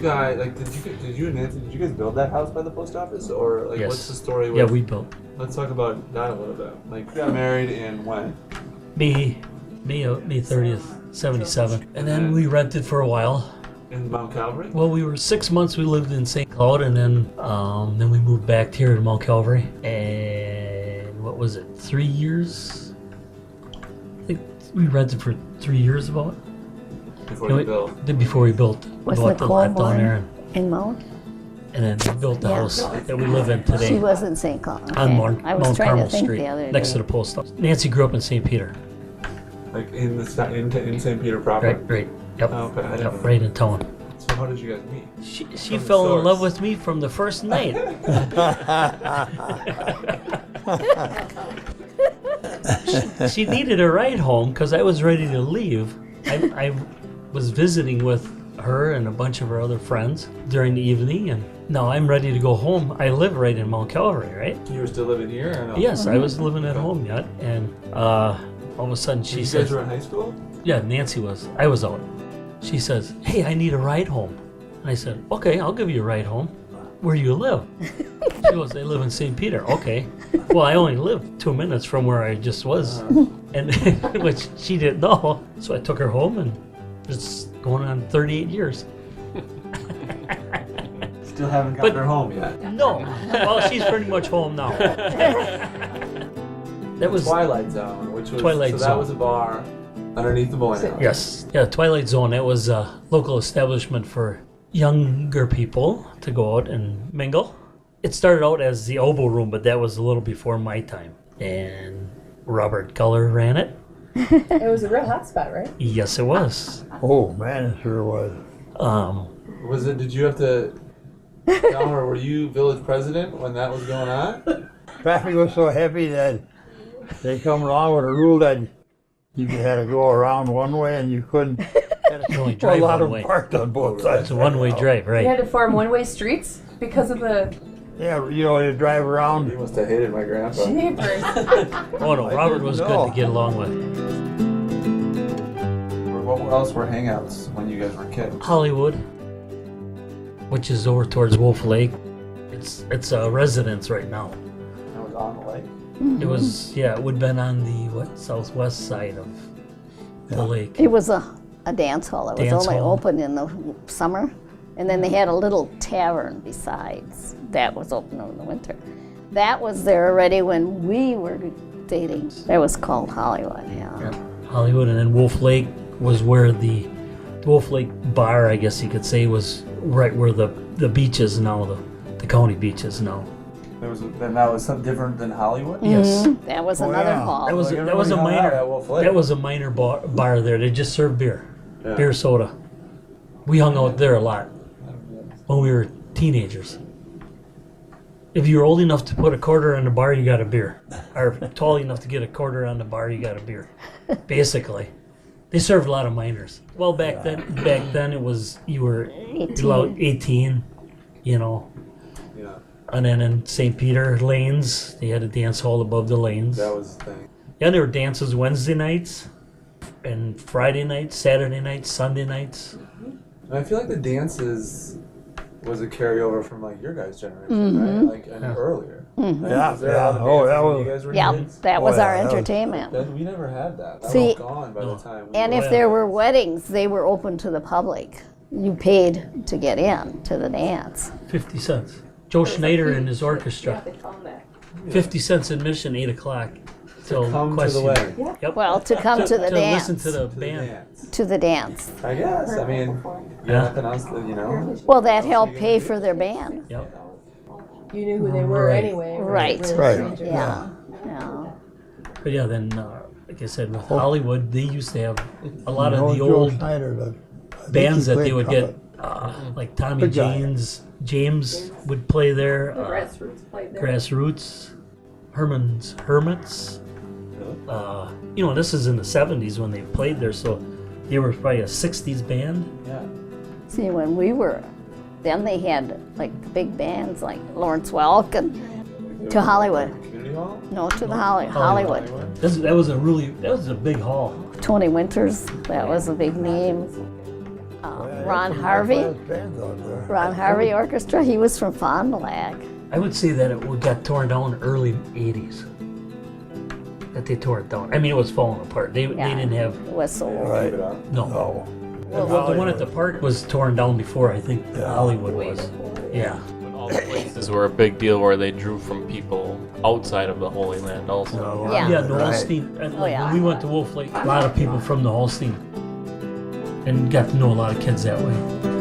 guys did you and Nancy build that house by the post office, or like Yes. what's the story? Yeah, we built. Let's talk about that a little bit. Like, you got married in when? May 30th, 77. And then we rented for a while. In Mount Calvary? Well, we were 6 months. We lived in St. Cloud, and then we moved back here to Mount Calvary. And what was it? 3 years? I think we rented for 3 years about. Before you built? Before we built. Was Bought the lot down there, in Mount? and then we built the house that we live in today. She was in St. Cloud. Okay. On I was Mount trying Carmel to think Street, the other next day. to the post office. Nancy grew up in St. Peter. Like in St. Peter proper? Right. Yep. Oh, okay. I didn't Yep, know. right in town. So how did you guys meet? She From fell the in love source. with me from the first night. She needed a ride home because I was ready to leave. I was visiting with her and a bunch of her other friends during the evening, and now I'm ready to go home. I live right in Mount Calvary, right? You were still living here or no? Yes, I was living at home yet, and all of a sudden she You says, guys were in high school? yeah, Nancy was. I was out. She says, hey, I need a ride home. And I said, okay, I'll give you a ride home. Where do you live? She goes, I live in St. Peter. Okay. Well, I only live 2 minutes from where I just was. And which she didn't know. So I took her home, and it's going on 38 years. Still haven't gotten her home yet. No. Well, she's pretty much home now. That was Twilight Zone, which was Twilight so that Zone. was a bar underneath the bowling alley. Yes. Yeah, Twilight Zone. That was a local establishment for younger people to go out and mingle. It started out as the Oboe Room, but that was a little before my time. And Robert Guller ran it. It was a real hot spot, right? Yes, it was. Oh, man, it sure was. Was it? Did you have to? Elmer, were you village president when that was going on? Traffic was so heavy that they come along with a rule that you had to go around one way and you couldn't. You only A drive lot one of way. them parked on both sides. It's a one-way drive, You had right? to form one-way streets because of the Yeah, you know, you drive You around. must have hated my grandpa. jeepers. Oh no, Robert was good No. to get along with. What else were hangouts when you guys were kids? Hollywood, which is over towards Wolf Lake. It's a residence right now. That was on the lake. It was, yeah, it would have been on the southwest side of the lake. It was a dance hall. It was Dance only hall. open in the summer. And then they had a little tavern besides. That was open in the winter. That was there already when we were dating. That was called Hollywood, yeah. Hollywood, and then Wolf Lake was where the Wolf Lake bar, I guess you could say, was right where the beach is now, the county beach is now. Then that was something different than Hollywood. Yes. That was Oh, another yeah. hall. That was Like that was a everybody hung out at minor Wolf Lake. that was a minor bar there. They just served beer, Yeah. beer soda. We hung out there a lot when we were teenagers. If you were old enough to put a quarter on the bar, you got a beer. Or tall enough to get a quarter on the bar, you got a beer. Basically, they served a lot of minors. Well, back then it was you were 18, you know. Yeah, And then in St. Peter lanes, they had a dance hall above the lanes. that was the thing. Yeah, there were dances Wednesday nights, and Friday nights, Saturday nights, Sunday nights. And I feel like the dances was a carryover from like your guys' generation, right? Like and earlier. Like, Yeah, was there a yeah. lot of Oh, dances that when was- you guys were Yeah, kids? that was Oh, our yeah, that was- entertainment. We never had that. That See, was gone by the time. We And were- if there were weddings, they were open to the public. You paid to get in to the dance. 50 cents. Joe Schneider and his orchestra. They found that. 50 cents admission, 8 o'clock. Till come to the question. wedding. Yep. Well, to come to the to dance. listen to the To the band. dance. To the dance. I guess. I mean, you Yeah. got nothing else, you know. Well, that helped pay for their band. Yep. You knew who they were Right. anyway. Right. Right. Strangers. Yeah. Yeah. But yeah, then, like I said, with Hollywood, they used to have a lot You of know the Joe old Schneider, I think bands he that they played would trumpet. get, like Tommy Big guy. James would play there. The grassroots played there. Grassroots, Herman's Hermits. You know, this is in the 70s when they played there, so they were probably a 60s band. Yeah. See, when we were, then they had like big bands like Lawrence Welk and to Hollywood. Community hall. No, to the Hollywood. That was a big hall. Tony Winters, that was a big name. Ron Harvey. Bands out there. Ron Harvey Orchestra. He was from Fond du Lac. I would say that it got torn down early 80s. That they tore it down. I mean, it was falling apart. They didn't have, It was so old. Right. no. No. Well, the one at the park was torn down before, I think Hollywood was. Yeah. When all the places were a big deal where they drew from people outside of the Holy Land also. No, Yeah. Yeah, the right. Holstein. And like, yeah. when we went to Wolf Lake, a lot of people from the Holstein. And got to know a lot of kids that way.